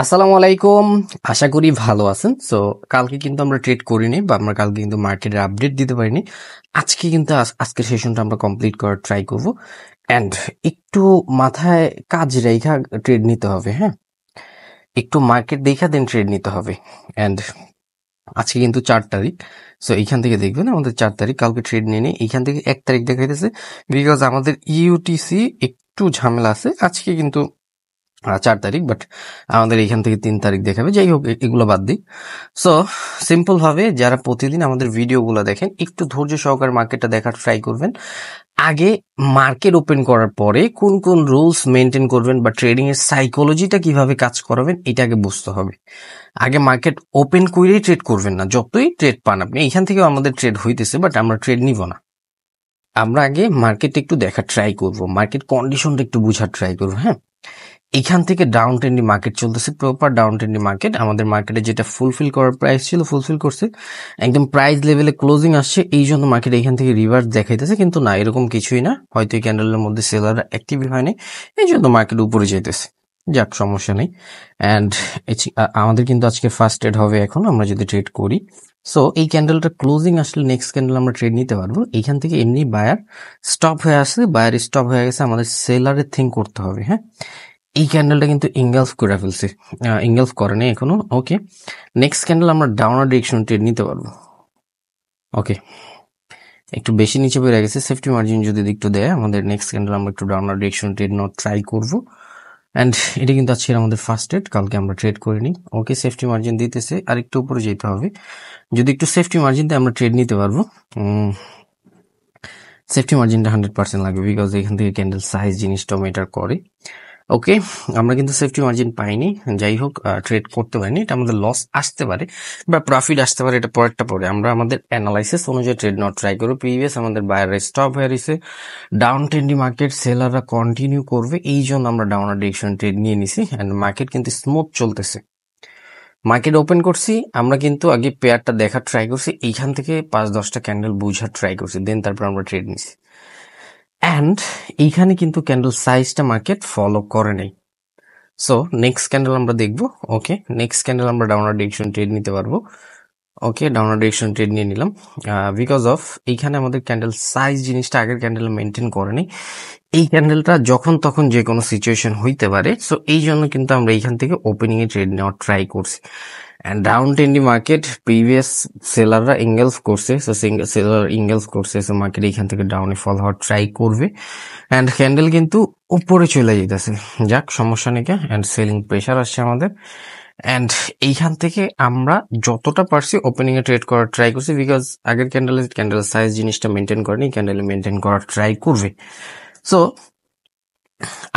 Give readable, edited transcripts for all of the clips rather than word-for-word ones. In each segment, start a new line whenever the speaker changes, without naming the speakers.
আসসালামু আলাইকুম। আশা করি ভালো আছেন। সো কালকে কিন্তু আমরা ট্রেড করিনি বা আমরা কালকে কিন্তু মার্কেটের আপডেট দিতে পারিনি। আজকে কিন্তু আজকের সেশনটা আমরা কমপ্লিট করার ট্রাই করব। অ্যান্ড একটু মাথায় কাজ রেখা ট্রেড নিতে হবে, হ্যাঁ, একটু মার্কেট দেখা দেন ট্রেড নিতে হবে। অ্যান্ড আজকে কিন্তু 4 তারিখ। সো এইখান থেকে দেখবেন আমাদের 4 তারিখ, কালকে ট্রেড নিয়ে নিই। এইখান থেকে 1 তারিখ দেখাইতেছে বিকজ আমাদের ইউটিসি একটু ঝামেলা আছে। আজকে কিন্তু 4 তারিখ, বাট আমাদের এখান থেকে 3 তারিখ দেখাবে। যাই হোক, এগুলো বাদ দিই। সো সিম্পল ভাবে যারা প্রতিদিন আমাদের ভিডিওগুলো দেখেন, একটু ধৈর্য সহকারে মার্কেটটা দেখার ট্রাই করবেন। আগে মার্কেট ওপেন করার পরে কোন কোন রুলস মেনটেন করবেন বা ট্রেডিং এর সাইকোলজিটা কিভাবে কাজ করাবেন, এটা আগে বুঝতে হবে। আগে মার্কেট ওপেন করেই ট্রেড করবেন না, যতই ট্রেড পান আপনি। এখান থেকেও আমাদের ট্রেড হইতেছে, বাট আমরা ট্রেড নিব না। আমরা আগে মার্কেট একটু দেখার ট্রাই করব, মার্কেট কন্ডিশনটা একটু বুঝার ট্রাই করবো। হ্যাঁ, এখান থেকে ডাউন ট্রেন্ডি মার্কেট চলতেছে, প্রপার ডাউন ট্রেন্ডি মার্কেট। আমাদের মার্কেটে যেটা ফুলফিল করার প্রাইস ছিল ফুলফিল করছে, একদম প্রাইস লেভেলে ক্লোজিং আসছে। এই জন্য মার্কেট এখান থেকে রিভার্স দেখাইতেছে, কিন্তু না, এরকম কিছুই না। হয়তো এই ক্যান্ডেলের মধ্যে সেলার অ্যাক্টিভ হয়নি, এই জন্য মার্কেট উপরে যেতেছে। যাক, সমস্যা নেই। অ্যান্ড আমাদের কিন্তু আজকে ফার্স্ট ট্রেড হবে এখন, আমরা যদি ট্রেড করি। সো এই ক্যান্ডেলটা ক্লোজিং আসলে নেক্সট ক্যান্ডেল আমরা ট্রেড নিতে পারবো। এইখান থেকে এমনি বায়ার স্টপ হয়ে আসছে, বায়ার স্টপ হয়ে গেছে, আমাদের সেলারের থিঙ্ক করতে হবে। হ্যাঁ, এই ক্যান্ডেলটা কিন্তু ইনগালফ করে ফেলছে, ইনগালফ করেনি এখনো। ওকে, নেক্সট ক্যান্ডেল আমরা ডাউনার ডিরেকশন ট্রেড নিতে পারবো। ওকে, একটু বেশি নিচে বেড়ে গেছে, সেফটি মার্জিন যদি একটু দেয় আমাদের, নেক্সট ক্যান্ডেল আমরা একটু ডাউনার ডিরেকশন ট্রেড নেওয়ার ট্রাই করবো। অ্যান্ড এটা কিন্তু আজকে আমাদের ফার্স্ট ট্রেড, কালকে আমরা ট্রেড করিনি। ওকে, সেফটি মার্জিন দিতেছে, আর একটু উপরে যেতে হবে। যদি একটু সেফটি মার্জিন দিয়ে আমরা ট্রেড নিতে পারবো। সেফটি মার্জিনটা 100% লাগবে, বিকজ এখান থেকে ক্যান্ডেল সাইজ জিনিসটা ম্যাটার করে। ওকে, আমরা কিন্তু সেফটি মার্জিন পাইনি। যাই হোক, ট্রেড করতে পারিনি, এটা আমাদের লস আসতে পারে বা প্রফিট আসতে পারে, এটা পরেরটা পরে। আমরা আমাদের অ্যানালাইসিস অনুযায়ী ট্রেড নেওয়ার ট্রাই করবো। প্রিভিয়াস আমাদের বায়াররা স্টপ হয়ে রয়েছে, ডাউন ট্রেন্ডি মার্কেট, সেলাররা কন্টিনিউ করবে, এই জন্য আমরা ডাউনার ডিরেকশন ট্রেড নিয়ে নিছি। অ্যান্ড মার্কেট কিন্তু স্মুথ চলতেছে। মার্কেট ওপেন করছি, আমরা কিন্তু আগে পেয়ারটা দেখার ট্রাই করছি, এইখান থেকে 5-10টা ক্যান্ডেল বুঝার ট্রাই করছি, দেন তারপর আমরা ট্রেড নিছি। অ্যান্ড এইখানে কিন্তু ক্যান্ডেল সাইজটা মার্কেট ফলো করে নাই। সো নেক্সট ক্যান্ডেল আমরা দেখবো। ওকে, নেক্সট ক্যান্ডেল আমরা ডাউনার ডিরেকশন ট্রেড নিতে পারবো। ওকে, ডাউনার ডিরেকশন ট্রেড নিয়ে নিলাম, বিকজ অফ এইখানে আমাদের ক্যান্ডেল সাইজ জিনিসটা আগের ক্যান্ডেল মেনটেন করেনি। এই ক্যান্ডেলটা যখন তখন যে কোনো সিচুয়েশন হইতে পারে। সো এই জন্য কিন্তু আমরা এইখান থেকে ওপেনিং এ ট্রেড নেওয়ার ট্রাই করছি। And down trendy market, previous সেলাররা ইনগালফ করছে, সো সেলার ইনগালফ করছে, সো মার্কেট এইখান থেকে ডাউনে ফল হওয়ার ট্রাই করবে। অ্যান্ড ক্যান্ডেল কিন্তু উপরে চলে যেতেছে, যাক, সমস্যা নেই। অ্যান্ড সেলিং প্রেশার আসছে আমাদের। অ্যান্ড এইখান থেকে আমরা যতটা পারছি ওপেনিং এ ট্রেড করার ট্রাই করছি, বিকজ আগের ক্যান্ডেল সাইজ জিনিসটা মেনটেন করেনি, ক্যান্ডেল মেনটেন করার ট্রাই করবে। সো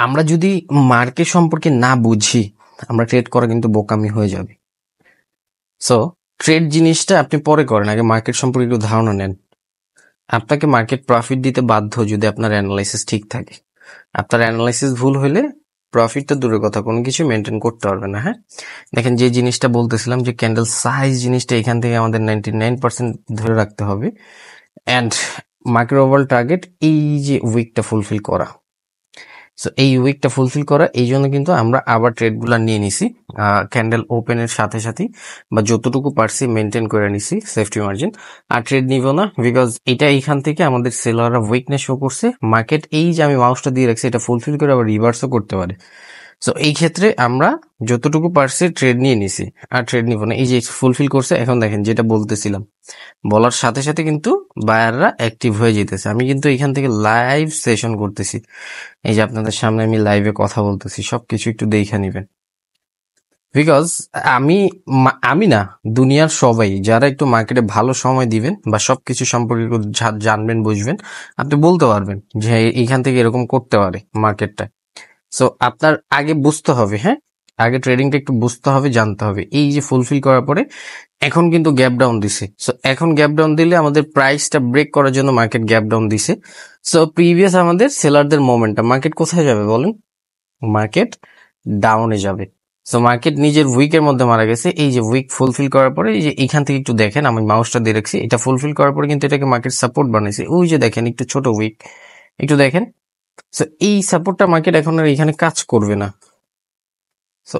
আমরা যদি মার্কেট সম্পর্কে না বুঝি, আমরা ট্রেড করা কিন্তু বোকামি হয়ে যাবে। সো ট্রেড জিনিসটা আপনি পরে করেন, আগে মার্কেট সম্পর্কে একটু ধারণা নেন। আপনাকে মার্কেট প্রফিট দিতে বাধ্য যদি আপনার অ্যানালাইসিস ঠিক থাকে। আপনার অ্যানালাইসিস ভুল হইলে প্রফিট তো দূরের কথা, কোনো কিছু মেনটেন করতে পারবে না। হ্যাঁ, দেখেন যে জিনিসটা বলতেছিলাম, যে ক্যান্ডেল সাইজ জিনিসটা এখান থেকে আমাদের 99% ধরে রাখতে হবে। অ্যান্ড মার্কেট ওভারঅল টার্গেট এই যে উইকটা ফুলফিল করা। সো এই উইকটা ফুলফিল করা, এই জন্য কিন্তু আমরা আবার ট্রেডগুলো নিয়ে নিছি ক্যান্ডেল ওপেনের সাথে সাথে, বা যতটুকু পারছি মেনটেন করে নিছি সেফটি মার্জিন। আর ট্রেড নিব না, বিকজ এটা এইখান থেকে আমাদের সেলাররা উইকনেস শো করছে। মার্কেট এই যে আমি মাউসটা দিয়ে রাখছি, এটা ফুলফিল করে আবার রিভার্সও করতে পারে। সো এই ক্ষেত্রে আমরা যতটুকু পারছি ট্রেড নিয়ে নিছি, আর ট্রেড নিব না। এই যে ফুলফিল করছে, এখন দেখেন যেটা বলতেছিলাম, বলার সাথে সাথে কিন্তু বায়াররা অ্যাক্টিভ হয়ে যেতেছে। আমি কিন্তু এখান থেকে লাইভ সেশন করতেছি, এই যে আপনাদের সামনে আমি লাইভে কথা বলতেছি, সবকিছু একটু দেখে নিবেন। বিকজ আমি না, দুনিয়ার সবাই যারা একটু মার্কেটে ভালো সময় দিবেন বা সবকিছু সম্পর্কে একটু জানবেন বুঝবেন, আপনি বলতে পারবেন যে এইখান থেকে এরকম করতে পারে মার্কেটটা। সো আপনার আগে বুঝতে হবে, হ্যাঁ, আগে ট্রেডিংটা একটু বুঝতে হবে, জানতে হবে। এই যে ফুলফিল করার পরে এখন কিন্তু গ্যাপ ডাউন দিছে। সো এখন গ্যাপ ডাউন দিলে আমাদের প্রাইসটা ব্রেক করার জন্য মার্কেট গ্যাপ ডাউন দিছে। সো প্রিভিয়াস আমাদের সেলারদের মোমেন্টাম, মার্কেট কোথায় যাবে বলেন? মার্কেট ডাউনে যাবে। সো মার্কেট নিজের উইকের মধ্যে মারা গেছে। এই যে উইক ফুলফিল করার পরে, এই যে এখান থেকে একটু দেখেন, আমি মাউসটা দিয়ে রাখছি, এটা ফুলফিল করার পরে কিন্তু এটাকে মার্কেট সাপোর্ট বানাইছে। ওই যে দেখেন একটু ছোট উইক, একটু দেখেন। সো এই সাপোর্টটা মার্কেট এখন আর এখানে কাজ করবে না। সো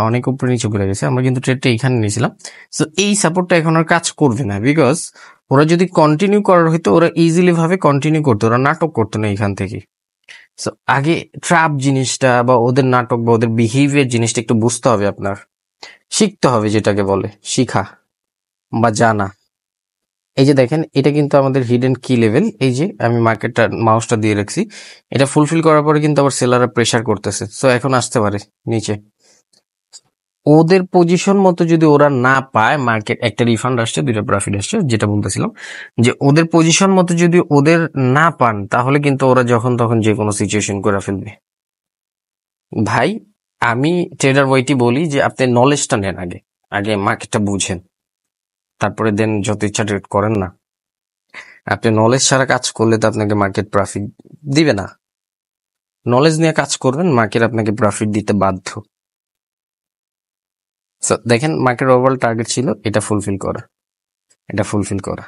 অনেক উপরে নিচে পড়ে গেছে, আমরা কিন্তু ট্রেডটা এখানে নিয়েছিলাম। সো এই সাপোর্টটা এখন আর কাজ করবে না, বিকজ ওরা যদি কন্টিনিউ করার হইতো ওরা ইজিলি ভাবে কন্টিনিউ করতো, ওরা নাটক করতো না এখান থেকে। সো আগে ট্র্যাপ জিনিসটা বা ওদের নাটক বা ওদের বিহেভিয়ার জিনিসটা একটু বুঝতে হবে, আপনার শিখতে হবে, যেটাকে বলে শিখা বা জানা। এই যে দেখেন, এটা কিন্তু আমাদের হিডেন কি লেভেল। এই যে আমি মার্কেটটা মাউসটা দিয়ে রাখছি, এটা ফুলফিল করার পরে কিন্তু আবার সেলাররা প্রেসার করতেছে। সো এখন আসতে পারে নিচে। ওদের পজিশন মতো যদি ওরা না পায়, মার্কেট একটা রিফান্ড আসছে, দুইটা প্রফিট আসছে, যেটা বলতেছিলাম যে ওদের পজিশন মতো যদি ওদের না পান, তাহলে কিন্তু ওরা যখন তখন যে কোনো সিচুয়েশন করে ফেলবে। ভাই আমি ট্রেডার ওয়াইটি বলি যে আপনি নলেজটা নেন, আগে আগে মার্কেটটা বুঝেন, তারপরে দেন যত ইচ্ছা ট্রেড করেন না। আপনি নলেজ ছাড়া কাজ করলে তো আপনাকে মার্কেট প্রফিট দিবে না। নলেজ নিয়ে কাজ করবেন, মার্কেট আপনাকে প্রফিট দিতে বাধ্য। So, দেখেন মার্কেট ওভারঅল টার্গেট ছিল এটা ফুলফিল করা, এটা ফুলফিল করা।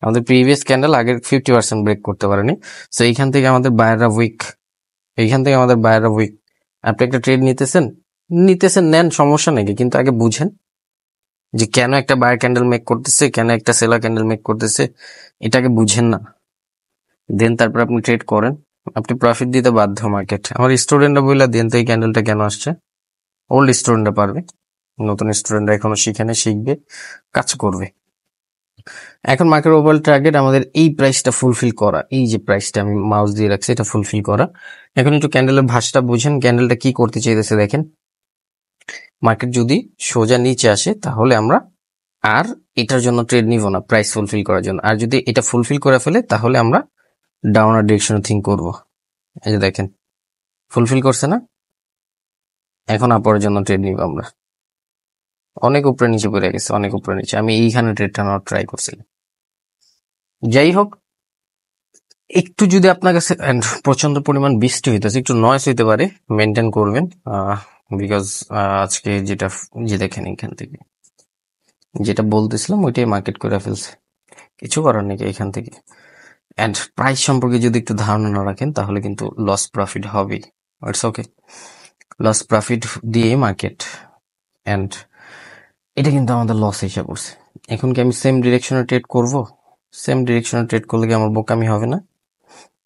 আমাদের প্রিভিয়াস ক্যান্ডেল আগের 50% ব্রেক করতে পারেনি। সো এইখান থেকে আমাদের বায়াররা উইক, এইখান থেকে আমাদের বায়াররা উইক। আপনি একটা ট্রেড নিতেছেন নেন, সমস্যা নেই, কিন্তু আগে বুঝেন যে কেন একটা বায়ার ক্যান্ডেল মেক করতেছে, কেন একটা সেলার ক্যান্ডেল মেক করতেছে, এটাকে বুঝেন না। দেন তারপর আপনি ট্রেড করেন, আপনি প্রফিট দিতে বাধ্য মার্কেট। আমার স্টুডেন্টরা বললা দেন তো এই ক্যান্ডেলটা কেন আসছে, ওল্ড স্টুডেন্টরা পারবে, নতুন স্টুডেন্টরা এখনো শিখে, শিখবে, কাজ করবে। এখন মার্কেট ওভারঅল টার্গেট আমাদের এই প্রাইসটা ফুলফিল করা, এই যে প্রাইসটা আমি মাউস দিয়ে রাখছি এটা ফুলফিল করা। এখন একটু ক্যান্ডেলের ভাঁজটা বুঝেন, ক্যান্ডেলটা কি করতে চাইতেছে দেখেন। মার্কেট যদি সোজা নিচে আসে তাহলে আমরা আর এটার জন্য ট্রেড নিব না, প্রাইস ফুলফিল করার জন্য। আর যদি এটা ফুলফিল করে ফেলে তাহলে আমরা ডাউনার ডিরেকশনে থিঙ্ক করব। এই যে দেখেন ফুলফিল করছে না, এখন আপরের জন্য ট্রেড নিব আমরা। অনেক উপরে নিচে পড়ে গেছে, অনেক উপরে নিচে, আমি এইখানে ট্রেডটা নেওয়ার ট্রাই করছিলাম। যাই হোক, একটু যদি আপনার কাছে প্রচন্ড পরিমাণ বৃষ্টি হইতেছে, একটু নয়েস হইতে পারে, মেনটেন করবেন, বিকজ আজকে যে দেখেন এখান থেকে যেটা বলতেছিলাম ওইটাই মার্কেট করে ফেলছে, কিছু করার নেই এখান থেকে। অ্যান্ড প্রাইস সম্পর্কে যদি একটু ধারণা না রাখেন তাহলে কিন্তু লস প্রফিট হবেই। ইটস ওকে, লস প্রফিট দিয়ে মার্কেট, অ্যান্ড এটা কিন্তু আমাদের লস হিসাব করছে। এখন কি আমি সেম ডিরেকশনে ট্রেড করব? সেম ডিরেকশনে ট্রেড করলে কি আমার বোকামি হবে না?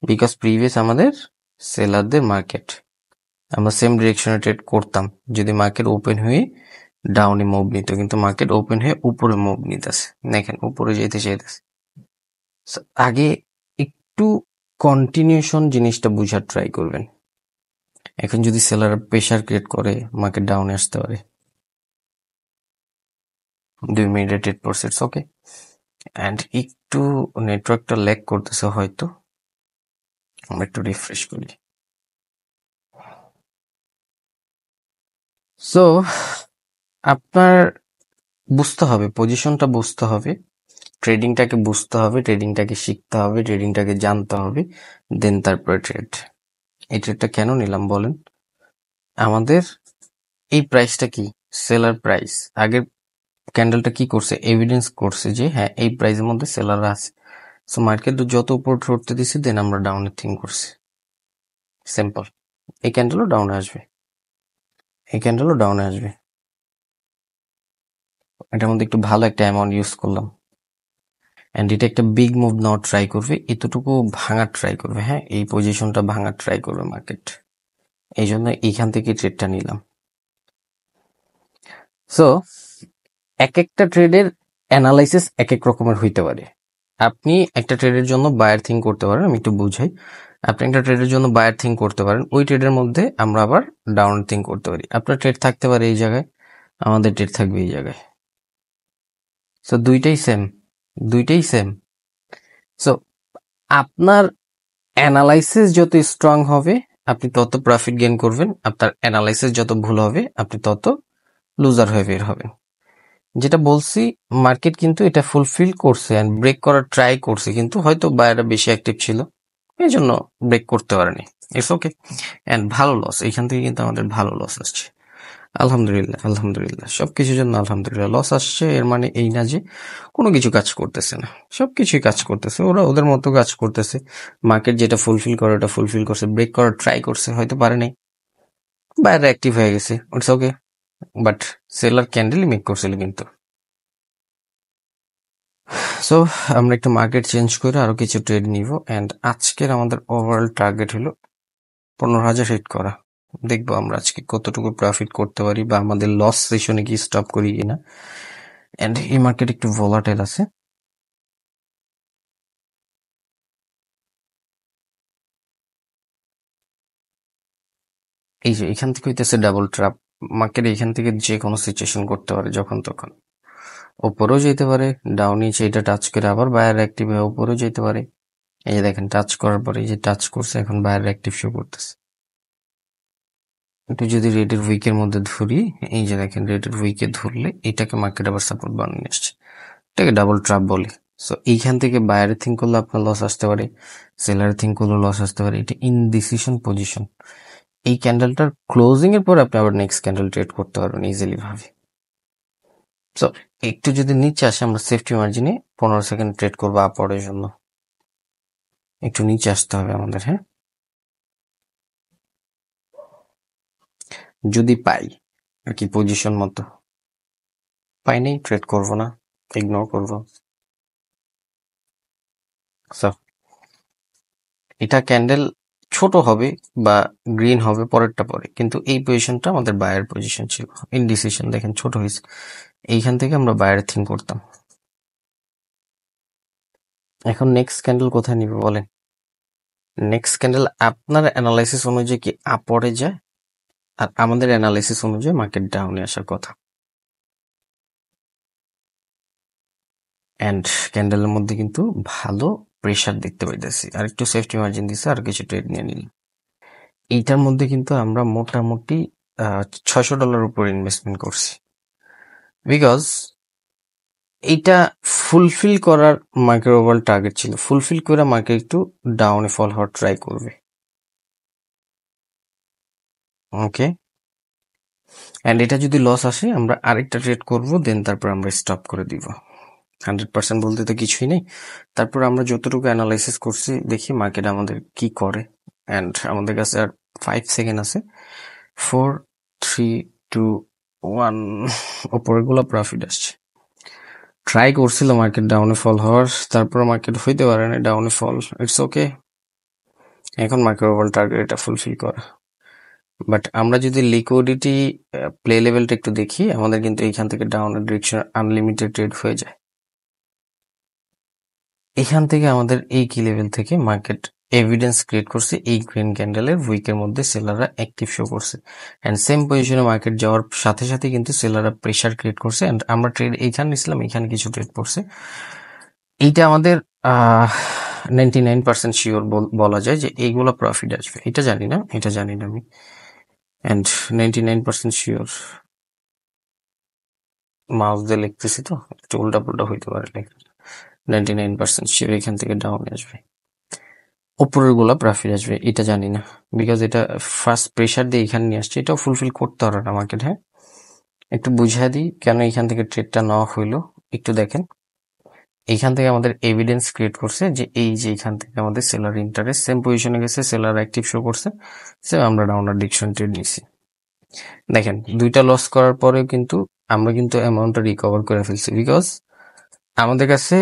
বিকজ প্রিভিয়াস আমাদের সেলারদের মার্কেট, আমরা সেম ডিরেকশনে ট্রেড করতাম যদি মার্কেট ওপেন হয়ে ডাউনে মুভ নিত, কিন্তু মার্কেট ওপেন হয়ে উপরে মুভ নিতেছে, দেখেন উপরে যেতে চাইতেছে। আগে একটু কন্টিনিউশন জিনিসটা বুঝার ট্রাই করবেন। এখন যদি সেলার প্রেশার ক্রিয়েট করে মার্কেট ডাউনে আসতে পারে। 2 মিনিটে ট্রেড প্রসেস ওকে, অ্যান্ড একটু নেটওয়ার্কটা ল্যাগ করতেছে হয়তো, আমরা একটু রিফ্রেশ করি। সো আপনার বুঝতে হবে, পজিশনটা বুঝতে হবে, ট্রেডিংটাকে বুঝতে হবে, ট্রেডিংটাকে শিখতে হবে, ট্রেডিংটাকে জানতে হবে, দেন তারপরে ট্রেড। এই ট্রেডটা কেন নিলাম বলেন? আমাদের এই প্রাইসটা কি সেলার প্রাইস, আগের ক্যান্ডেলটা কি করছে, এভিডেন্স করছে যে হ্যাঁ এই প্রাইসের মধ্যে সেলার আছে। সো মার্কেট যত উপর উঠতে দিছে দেন আমরা ডাউনে থিঙ্ক করছি, সিম্পল। এই ক্যান্ডেলও ডাউনে আসবে, এই ক্যান্ডেলও ডাউনে আসবে, এটার মধ্যে একটু ভালো একটা অ্যামাউন্ট ইউজ করলাম, অ্যান্ড এটা একটা বিগ মুভ নেওয়ার ট্রাই করবে, এতটুকু ভাঙার ট্রাই করবে, হ্যাঁ এই পজিশনটা ভাঙার ট্রাই করবে মার্কেট, এই জন্য এইখান থেকে ট্রেডটা নিলাম। সো এক একটা ট্রেডের অ্যানালাইসিস এক এক রকমের হইতে পারে। আপনি একটা ট্রেডের জন্য বায়ার থিঙ্ক করতে পারেন, আমি একটু বুঝাই। আপনি একটা ট্রেডের জন্য বায়ার থিঙ্ক করতে পারেন, ওই ট্রেডের মধ্যে আমরা আবার ডাউন থিঙ্ক করতে পারি। আপনার ট্রেড থাকতে পারে এই জায়গায়, আমাদের ট্রেড থাকবে এই জায়গায়। সো দুইটাই সেম, দুইটাই সেম। সো আপনার অ্যানালাইসিস যত স্ট্রং হবে আপনি তত প্রফিট গেইন করবেন, আপনার অ্যানালাইসিস যত ভুল হবে আপনি তত লুজার হয়ে বের হবেন। যেটা বলছি, মার্কেট কিন্তু এটা ফুলফিল করছে অ্যান্ড ব্রেক করার ট্রাই করছে, কিন্তু হয়তো বায়াররা বেশি অ্যাক্টিভ ছিল এই জন্য ব্রেক করতে পারেনি। ইটস ওকে, অ্যান্ড ভালো লস, এইখান থেকে কিন্তু আমাদের ভালো লস আসছে। আলহামদুলিল্লাহ, আলহামদুলিল্লাহ, সবকিছুর জন্য আলহামদুলিল্লাহ। লস আসছে এর মানে এই না যে কোনো কিছু কাজ করতেছে না, সবকিছুই কাজ করতেছে, ওরা ওদের মতো কাজ করতেছে। মার্কেট যেটা ফুলফিল করে ওটা ফুলফিল করছে, ব্রেক করার ট্রাই করছে, হয়তো পারে নাই, বাইরে অ্যাক্টিভ হয়ে গেছে, ইটস ওকে, বাট সেলার ক্যান্ডেলই মেক করছিল কিন্তু। সো আমরা একটু মার্কেট চেঞ্জ করে আরো কিছু ট্রেড নিব, অ্যান্ড আজকের আমাদের ওভারঅল টার্গেট হলো 15,000 হিট করা। দেখবো আমরা আজকে কতটুকু প্রফিট করতে পারি বা আমাদের লস সেশনে কি স্টপ করি কিনা। অ্যান্ড এই মার্কেট একটু ভোলাটাইল আছে। এই যে এখান থেকে হইতেছে ডাবল ট্র্যাপ মার্কেট, এখান থেকে যে কোনো সিচুয়েশন করতে পারে যখন তখন, ওপরেও যেতে পারে, ডাউনে এটা টাচ করে আবার বায়ার অ্যাক্টিভ হয়ে উপরেও যেতে পারে। এই যে দেখেন টাচ করার পরে এই যে টাচ করছে, এখন বায়ার অ্যাক্টিভ শো করতেছে। একটু যদি রেডের উইকের মধ্যে ধরি, এই যে দেখেন রেডের উইকে ধরলে এটাকে মার্কেট আবার সাপোর্ট বানিয়ে আসছে, এটাকে ডাবল ট্র্যাপ বলে। সো এইখান থেকে বায়ারে থিঙ্ক করলে আপনার লস আসতে পারে, সেলারে থিঙ্ক করলে লস আসতে পারে, এটা ইনডিসিশন পজিশন। এই ক্যান্ডেলটার ক্লোজিং এর পর আপনি আবার নেক্সট ক্যান্ডেল ট্রেড করতে পারবেন ইজিলি ভাবে। সো একটু যদি নিচে আসে, আমরা সেফটি মার্জিনে 15 সেকেন্ড ট্রেড করবো আপওয়ার্ডের জন্য। একটু নিচে আসতে হবে আমাদের, হ্যাঁ, যদি পাই আর কি পজিশন মতো। পাই নেই, ট্রেড করবো না, ইগনোর করবো। সো এটা ক্যান্ডেল ছোট হবে বা গ্রিন হবে পরেরটা পরে, কিন্তু এই পজিশনটা আমাদের বায়ার পজিশন ছিল, ইনডিসিশন দেখেন ছোট হয়েছে। এইখান থেকে আমরা বায়ার থিঙ্ক করতাম। এখন নেক্সট ক্যান্ডেল কোথায় নিবে বলেন? নেক্সট ক্যান্ডেল আপনার অ্যানালাইসিস অনুযায়ী কি আপওয়ার্ডে যায়, আর আমাদের অ্যানালাইসিস অনুযায়ী মার্কেট ডাউনে আসার কথা। অ্যান্ড ক্যান্ডেলের মধ্যে কিন্তু ভালো প্রেসার দেখতে পাইতেছি, আর একটু সেফটি মার্জিন দিছে, আর কিছু ট্রেড নিয়ে নিল। এইটার মধ্যে কিন্তু আমরা মোটামুটি $600 উপর ইনভেস্টমেন্ট করছি, বিকজ এইটা ফুলফিল করার মার্কেট ওভারঅল টার্গেট ছিল। ফুলফিল করে মার্কেট একটু ডাউনে ফল হওয়ার ট্রাই করবে, ওকে। অ্যান্ড এটা যদি লস আসে আমরা আরেকটা ট্রেড করবো, দেন তারপর আমরা স্টপ করে দিব। 100% বলতে তো কিছুই নেই। তারপর আমরা যতটুকু অ্যানালাইসিস করছি দেখি মার্কেট আমাদের কি করে। অ্যান্ড আমাদের কাছে আর 5 সেকেন্ড আছে। 4, 3, 2, 1। ওপরেগুলো প্রফিট আসছে। ট্রাই করছিল মার্কেট ডাউনে ফল হওয়ার, তারপর মার্কেট হইতে পারে না ডাউনে ফল, ইটস ওকে। এখন মার্কেট ওভারঅল টার্গেট এটা ফুলফিল করা। বাট আমরা যদি লিকুইডিটি প্লে লেভেলটা একটু দেখি, আমাদের কিন্তু এইখান থেকে ডাউনের ডিরেকশন আনলিমিটেড ট্রেড হয়ে যায়। এখান থেকে আমাদের এই কি লেভেল থেকে মার্কেট এভিডেন্স ক্রিয়েট করছে, এই গ্রিন ক্যান্ডেলের উইকের মধ্যে সেলাররা অ্যাক্টিভ শো করছে, অ্যান্ড সেম পজিশনে মার্কেট যাওয়ার সাথে সাথে কিন্তু সেলাররা প্রেশার ক্রিয়েট করছে, অ্যান্ড আমরা ট্রেড এইখানে নিছিলাম, এখানে কিছু ট্রেড পড়ছে। এইটা আমাদের 99% শিওর বলা যায় যে এইগুলো প্রফিট আসবে। এটা জানি না আমি, অ্যান্ড 99% শিওর। মাউস দিয়ে লিখতেছি তো একটু উল্টা পুল্টা হইতে পারে লেখা। 99% শিওর এখান থেকে ডাউন আসবে, উপরের গুলা প্রফিট আসবে, এটা জানি না, বিকজ এটা ফার্স্ট প্রেশার দিয়ে এখানে নিয়ে আসছে, এটাও ফুলফিল করতে পারে না মার্কেট। হ্যাঁ, একটু বুঝিয়ে দিই কেন এখান থেকে ট্রেডটা নেওয়া হইলো। একটু দেখেন, এইখান থেকে আমাদের এভিডেন্স ক্রিয়েট করছে যে এই যে এখান থেকে আমাদের সেলার ইন্টারেস্ট সেম পজিশনে গেছে, সেলার অ্যাক্টিভ শো করছে, সে আমরা ডাউনার ডিরেকশন ট্রেড নিছি। দেখেন দুইটা লস করার পরেও কিন্তু আমরা কিন্তু অ্যামাউন্টটা রিকভার করে ফেলছি, বিকজ আমাদের কাছে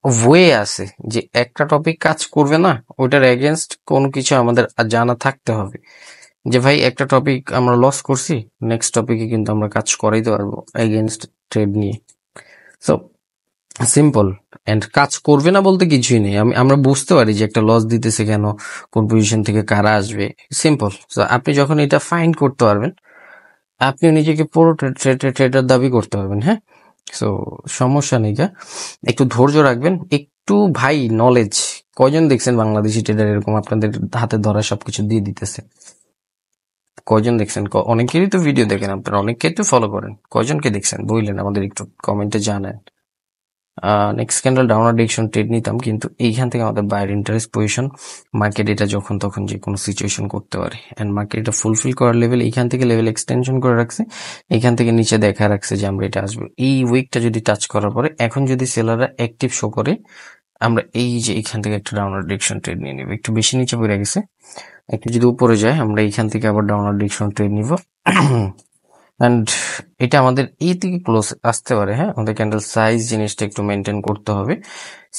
ওয়ে আছে যে একটা টপিক কাজ করবে না, ওইটার এগেনস্ট কোনো কিছু আমাদের জানা থাকতে হবে, যে ভাই একটা টপিক আমরা লস করছি, নেক্সট টপিকে কিন্তু আমরা কাজ করাইতে পারবো এগেনস্ট ট্রেড নিয়ে। সো সিম্পল, এন্ড কাজ করবে না বলতে কিছুই নেই, আমরা বুঝতে পারি যে একটা লস দিতেছে কেন, কোন পজিশন থেকে কারা আসবে, সিম্পল। সো আপনি যখন এটা ফাইন্ড করতে পারবেন, আপনি নিজেকে পুরো ট্রেডার দাবি করতে পারবেন। হ্যাঁ, সো সমস্যা নেই, একটু ধৈর্য রাখবেন, একটু ভাই নলেজ। কয়জন দেখছেন বাংলাদেশি ট্রেডার এরকম আপনাদের হাতে ধরা সবকিছু দিয়ে দিতেছে? কয়জন দেখছেন? অনেকেরই তো ভিডিও দেখেন আপনারা, অনেককেই তো ফলো করেন, কয়জনকে দেখছেন বললেন আমাদের একটু কমেন্টে জানান। নেক্সট ক্যান্ডেল ডাউনার ডিরেকশন ট্রেড নিতাম, কিন্তু এইখান থেকে আমাদের বায়ার ইন্টারেস্ট পজিশন, মার্কেট এটা যখন তখন যে কোনো সিচুয়েশন করতে পারে, এন্ড মার্কেট এটা ফুলফিল করার লেভেল এইখান থেকে লেভেল এক্সটেনশন করে রাখছে, এখান থেকে নিচে দেখা রাখছে যে আমরা এটা আসবো। এই উইকটা যদি টাচ করার পরে এখন যদি সেলাররা অ্যাক্টিভ শো করে, আমরা এই যে এখান থেকে একটা ডাউনওয়ার্ড ডিরেকশন ট্রেড নিয়ে নিব, একটু বেশি নিচে পড়ে গেছে, একটু যদি উপরে যায় আমরা এইখান থেকে আবার ডাউনওয়ার্ড ডিরেকশন ট্রেড নিব। অ্যান্ড এটা আমাদের এই থেকে ক্লোজ আসতে পারে, হ্যাঁ আমাদের ক্যান্ডেল সাইজ জিনিসটা একটু মেনটেন করতে হবে।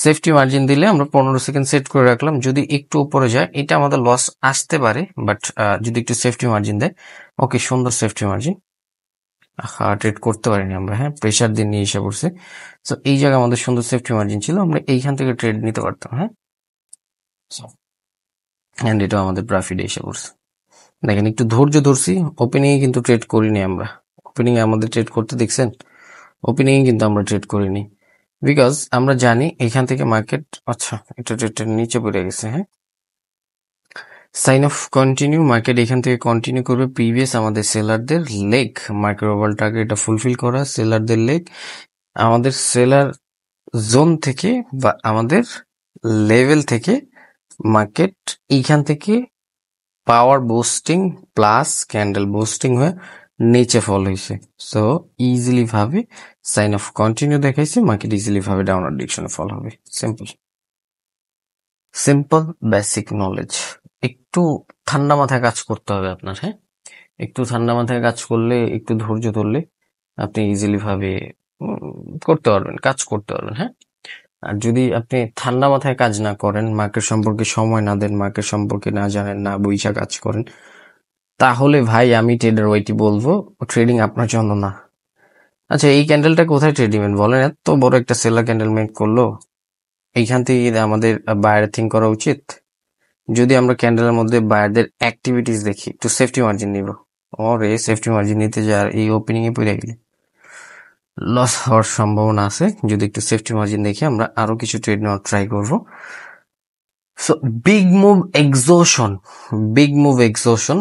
সেফটি মার্জিন দিলে আমরা 15 সেকেন্ড সেট করে রাখলাম, যদি একটু উপরে যায় এটা আমাদের লস আসতে পারে, বাট যদি একটু সেফটি মার্জিন দেয়, ওকে সুন্দর সেফটি মার্জিন। ট্রেড করতে পারিনি আমরা, হ্যাঁ প্রেশার দিয়ে নিয়ে এসে পড়ছে। সো এই জায়গায় আমাদের সুন্দর সেফটি মার্জিন ছিল, আমরা এইখান থেকে ট্রেড নিতে পারতাম, হ্যাঁ। অ্যান্ড এটা আমাদের প্রফিটে এসে পড়ছে। দেখেন একটু ধৈর্য ধরছি, ওপেনিং এ কিন্তু ট্রেড করিনি আমরা। ওপেনিং এ আমাদের ট্রেড করতে দেখছেন, ওপেনিং এ কিন্তু আমরা ট্রেড করিনি, বিকজ আমরা জানি এখান থেকে মার্কেট, আচ্ছা এটা ট্রেডটা নিচে পড়ে গেছে, হ্যাঁ। সাইন অফ কন্টিনিউ, মার্কেট এখান থেকে কন্টিনিউ করবে। প্রিভিয়াস আমাদের সেলারদের লেগ, মার্কেট ওভার টার্গেট এটা ফুলফিল করা, সেলারদের লেগ আমাদের সেলার জোন থেকে বা আমাদের লেভেল থেকে মার্কেট এইখান থেকে পাওয়ার বুস্টিং প্লাস ক্যান্ডেল বুস্টিং হয়ে নিচে ফল হয়েছে। সো ইজিলি ভাবে সাইন অফ কন্টিনিউ দেখাইছে, মার্কেট ইজিলি ভাবে ডাউনওয়ার্ড ডিরেকশনে ফল হবে। Simple simple basic knowledge. একটু ঠান্ডা মাথায় কাজ করতে হবে আপনার, হ্যাঁ একটু ঠান্ডা মাথায় কাজ করলে, একটু ধৈর্য ধরলে আপনি ইজিলি ভাবে করতে পারবেন, কাজ করতে পারবেন, হ্যাঁ। আর যদি আপনি ঠান্ডা মাথায় কাজ না করেন, মার্কেট সম্পর্কে সময় না দেন, মার্কেট সম্পর্কে না জানেন, না বুঝা কাজ করেন, তাহলে ভাই আমি ট্রেডার ওইটি বলবো ট্রেডিং আপনার জন্য না। আচ্ছা এই ক্যান্ডেলটা কোথায় ট্রেড দিবেন বলেন, এত বড় একটা সেলার ক্যান্ডেল মেক করলো, এইখান থেকে আমাদের বায়ার থিঙ্ক করা উচিত। যদি আমরা ক্যান্ডেলের মধ্যে বায়ারদের অ্যাক্টিভিটিস দেখি, একটু সেফটি মার্জিন নিব, ওরে সেফটি মার্জিন নিতে যা এই ওপেনিং এ পড়ে গেলে লস হওয়ার সম্ভাবনা আছে। যদি একটু সেফটি মার্জিন দেখে আমরা আরো কিছু ট্রেড নেওয়ার ট্রাই করবো। So big move exhaustion, big move exhaustion,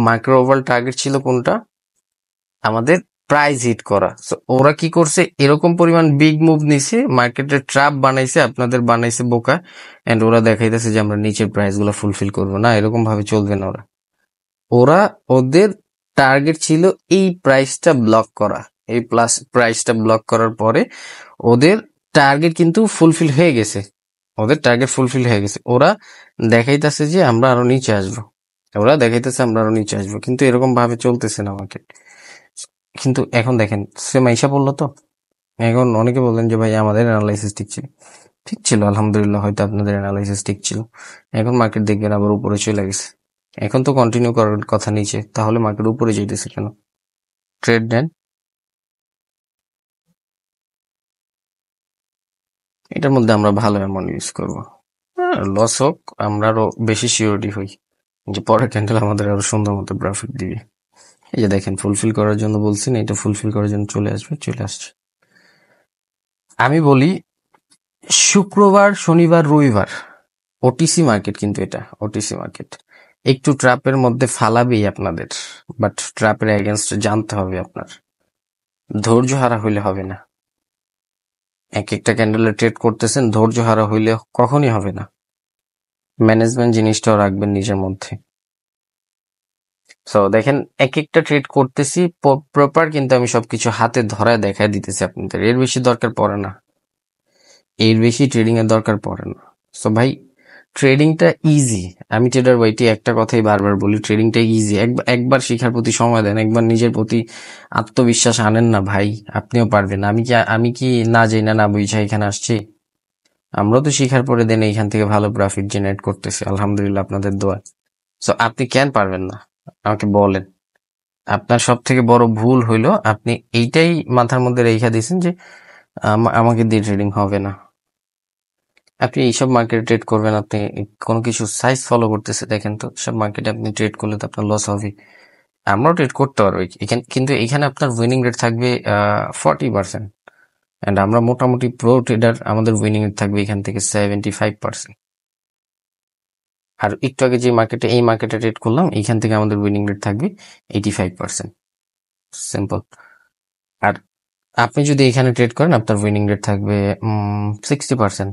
micro over target ছিল কোনটা, আমাদের প্রাইস হিট করা। সো ওরা কি করছে, এরকম পরিমাণ বিগ মুভ নিছে, মার্কেটের ট্র্যাপ বানাইছে, আপনাদের বানাইছে বোকা, এন্ড ওরা দেখাইতেছে যে আমরা নিচের প্রাইস গুলো ফুলফিল করবো না, এরকম ভাবে চলবে না। ওরা ওদের টার্গেট ছিল এই প্রাইসটা ব্লক করা, এই প্লাস প্রাইসটা ব্লক করার পরে ওদের টার্গেট কিন্তু ফুলফিল হয়ে গেছে, ওদের টার্গেট ফুলফিল হয়ে গেছে। ওরা দেখাইতেছে যে আমরা আরো নিচে আসবো, ওরা দেখাইতেছে আমরা আরো নিচে আসবো, কিন্তু এরকম ভাবে চলতেছে না মার্কেট। কিন্তু এখন দেখেন সে মাইশা বললো তো, এখন অনেকে বললেন যে ভাই আমাদের অ্যানালাইসিস ঠিক ছিল, ঠিক ছিল আলহামদুলিল্লাহ, হয়তো আপনাদের অ্যানালাইসিস ঠিক ছিল। এখন মার্কেট দেখবেন আবার উপরে চলে গেছে, এখন তো কন্টিনিউ করার কথা নিচে, তাহলে মার্কেট উপরে যেতেছে কেন? ট্রেড নেন, এটার মধ্যে আমরা ভালো অ্যামাউন্ট ইউজ করবো, লস হোক আমরা আরো বেশি সিওরিটি হই যে পরের ক্যান্ডেল আমাদের আরো সুন্দর মতো প্রফিট দিবে। এই যে দেখেন ফুলফিল করার জন্য বলছি না, এটা ফুলফিল করার জন্য চলে আসবে, চলে আসছে। আমি বলি শুক্রবার শনিবার রবিবার ওটিসি মার্কেট, কিন্তু এটা ওটিসি মার্কেট, একটু ট্র্যাপের মধ্যে ফালাবেই আপনাদের, বাট ট্র্যাপের এগেনস্ট জানতে হবে আপনার, ধৈর্য হারা হইলে হবে না। এক একটা ক্যান্ডেলে ট্রেড করতেছেন, ধৈর্য হারা হইলে কখনই হবে না। ম্যানেজমেন্ট জিনিসটাও রাখবেন নিজের মধ্যে। সো দেখেন এক একটা ট্রেড করতেছি প্রপার, কিন্তু আমি সবকিছু হাতে ধরায় দেখায় দিতেছি আপনাদের, এর বেশি দরকার পড়ে না, এর বেশি ট্রেডিং এর দরকার পড়ে না। সো ভাই ট্রেডিংটা ইজি, আমি ট্রেডার ওয়াইটি একটা কথাই বারবার বলি, ট্রেডিংটা ইজি, একবার শিখার প্রতি সময় দেন, একবার নিজের প্রতি আত্মবিশ্বাস আনেন না ভাই, আপনিও পারবেন। আমি কি না যাই না বুঝা এখানে আসছি, আমরাও তো শিখার পরে দেন এইখান থেকে ভালো প্রফিট জেনারেট করতেছি আলহামদুলিল্লাহ আপনাদের দোয়া। সো আপনি কেন পারবেন না আমাকে বলেন। আপনার সব থেকে বড় ভুল হইলো আপনি এইটাই মাথার মধ্যে রেখা দিয়েছেন যে আমাকে দিয়ে ট্রেডিং হবে না। আপনি এইসব মার্কেটে ট্রেড করবেন, আপনি কোনো কিছু সাইজ ফলো করতেছে দেখেন তো, সব মার্কেটে আপনি ট্রেড করলে তো আপনার লস হবে। আমরাও ট্রেড করতে পারবো এখানে, কিন্তু এখানে আপনার উইনিং রেট থাকবে 40%, অ্যান্ড আমরা মোটামুটি প্রো ট্রেডার, আমাদের উইনিং রেট থাকবে এখান থেকে 75%। আর একটু আগে যে মার্কেটে, এই মার্কেটে ট্রেড করলাম, এইখান থেকে আমাদের উইনিং রেট থাকবে 85%। সিম্পল। আর আপনি যদি এখানে ট্রেড করেন আপনার উইনিং রেট থাকবে 60%,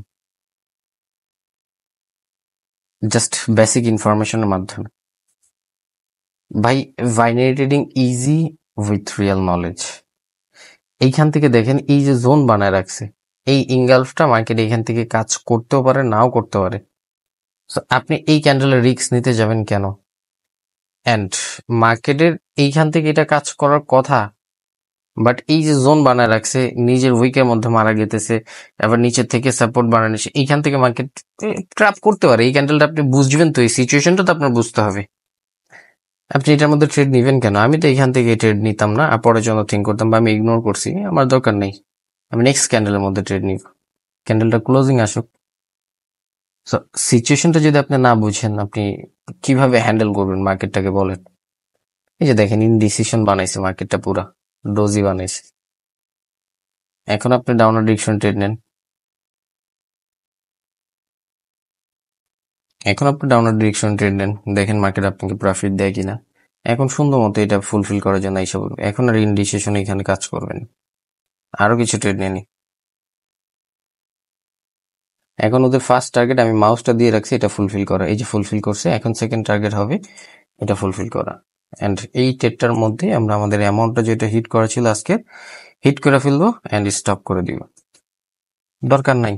জাস্ট বেসিক ইনফরমেশনের মাধ্যমে। ভাই binary trading easy with real knowledge. এইখান থেকে দেখেন এই যে জোন বানায় রাখছে, এই ইনগালফটা মার্কেট এখান থেকে কাজ করতেও পারে, নাও করতে পারে। So, আপনি এই ক্যান্ডেলের রিস্ক নিতে যাবেন কেন? অ্যান্ড মার্কেটের এইখান থেকে এটা কাজ করার কথা, বাট এই যে জোন বানায় রাখছে, নিজের উইকের মধ্যে মারা গেতেছে, আবার নিচের থেকে সাপোর্ট বানায় নিচ্ছে, এইখান থেকে মার্কেট ট্র্যাপ করতে পারে। এই ক্যান্ডেলটা আপনি বুঝবেন তো, এই সিচুয়েশনটা তো আপনার বুঝতে হবে। আপনি এটার মধ্যে ট্রেড নিবেন কেন? আমি তো এখান থেকে ট্রেড নিতাম না, পরের জন্য থিঙ্ক করতাম, বা আমি ইগনোর করছি, আমার দরকার নেই। আমি নেক্সট ক্যান্ডেলের মধ্যে ট্রেড নিব, ক্যান্ডেলটা ক্লোজিং আসুক। সো সিচুয়েশনটা যদি আপনি না বুঝেন, আপনি কিভাবে হ্যান্ডেল করবেন মার্কেটটাকে বলেন? এই যে দেখেন, ইনডিসিশন বানাইছে মার্কেটটা, পুরা ডোজি বানাইছে। এখন আপনি ডাউনার ডিরেকশন ট্রেড নেন, দেখেন মার্কেট আপনাকে প্রফিট দেয় কিনা। এখন সুন্দর মতো এটা ফুলফিল করার জন্য এইসব, এখন আর ইনডিসিশন এখানে কাজ করবেন, আরো কিছু ট্রেড নেনি। এখন ওদের ফার্স্ট টার্গেট আমি মাউসটা দিয়ে রাখছি, এটা ফুলফিল করা, এই যে ফুলফিল করছে। এখন সেকেন্ড টার্গেট হবে এটা ফুলফিল করা। অ্যান্ড এই ট্রেডটার মধ্যে আমরা আমাদের অ্যামাউন্টটা যেটা হিট করা ছিল আজকে, হিট করে ফেলবো অ্যান্ড স্টপ করে দিব। দরকার নাই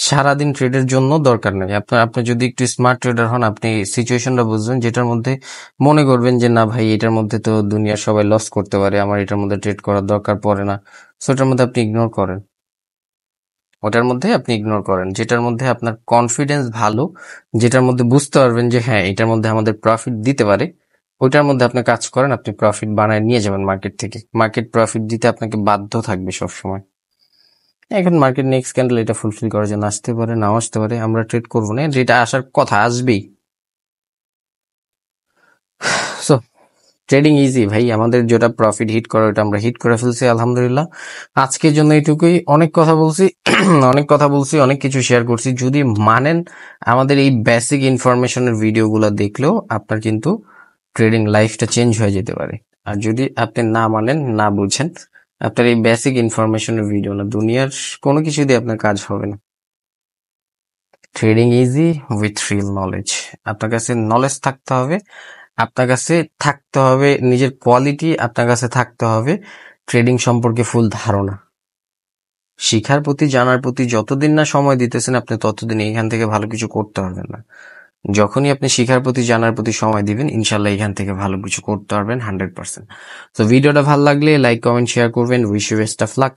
সারাদিন ট্রেডের জন্য, দরকার নেই। আপনি যদি একটু স্মার্ট ট্রেডার হন, আপনি সিচুয়েশনটা বুঝবেন, যেটার মধ্যে মনে করবেন যে না ভাই, এটার মধ্যে তো দুনিয়ার সবাই লস করতে পারে, আমার এটার মধ্যে ট্রেড করার দরকার পড়ে না, সো এটার মধ্যে আপনি ইগনোর করেন। ওটার মধ্যে আপনি ইগনোর করেন যেটার মধ্যে আপনার কনফিডেন্স ভালো, যেটার মধ্যে বুঝতে পারবেন যে হ্যাঁ, এটার মধ্যে আমাদের প্রফিট দিতে পারে, ওইটার মধ্যে আপনি কাজ করেন। আপনি প্রফিট বানায় নিয়ে যাবেন মার্কেট থেকে, মার্কেট প্রফিট দিতে আপনাকে বাধ্য থাকবে সবসময়। এখন মার্কেট নেক্সট ক্যান্ডেল এটা ফুলফিল করার জন্য আসতে পারে, নাও আসতে পারে, আমরা ট্রেড করবো না, যেটা আসার কথা আসবেই। সো ট্রেডিং ইজি ভাই, আমাদের যেটা প্রফিট হিট করা ওটা আমরা হিট করে ফেলছি আলহামদুলিল্লাহ। আজকের জন্য এইটুকুই, অনেক কথা বলছি অনেক কিছু শেয়ার করছি। যদি মানেন আমাদের এই বেসিক ইনফরমেশনের ভিডিওগুলো দেখলেও আপনার কিন্তু ট্রেডিং লাইফটা চেঞ্জ হয়ে যেতে পারে। আর যদি আপনি না মানেন, না বুঝেন, আপনার এই বেসিক ইনফরমেশনের ভিডিও না, দুনিয়ার কোনো কিছু দিয়ে আপনার কাজ হবে না। Trading easy with reel knowledge. আপনার কাছে নলেজ থাকতে হবে, আপনার কাছে থাকতে হবে নিজের কোয়ালিটি, আপনার কাছে থাকতে হবে ট্রেডিং সম্পর্কে ফুল ধারণা। শিখার প্রতি, জানার প্রতি যতদিন না সময় দিতেছেন আপনি, ততদিন এখান থেকে ভালো কিছু করতে পারবেন না। যখনই আপনি শিখার প্রতি, জানার প্রতি সময় দিবেন, ইনশাল্লাহ এখান থেকে ভালো কিছু করতে পারবেন 100%। তো ভিডিওটা ভালো লাগলে লাইক, কমেন্ট, শেয়ার করবেন। Wish you best of lakh.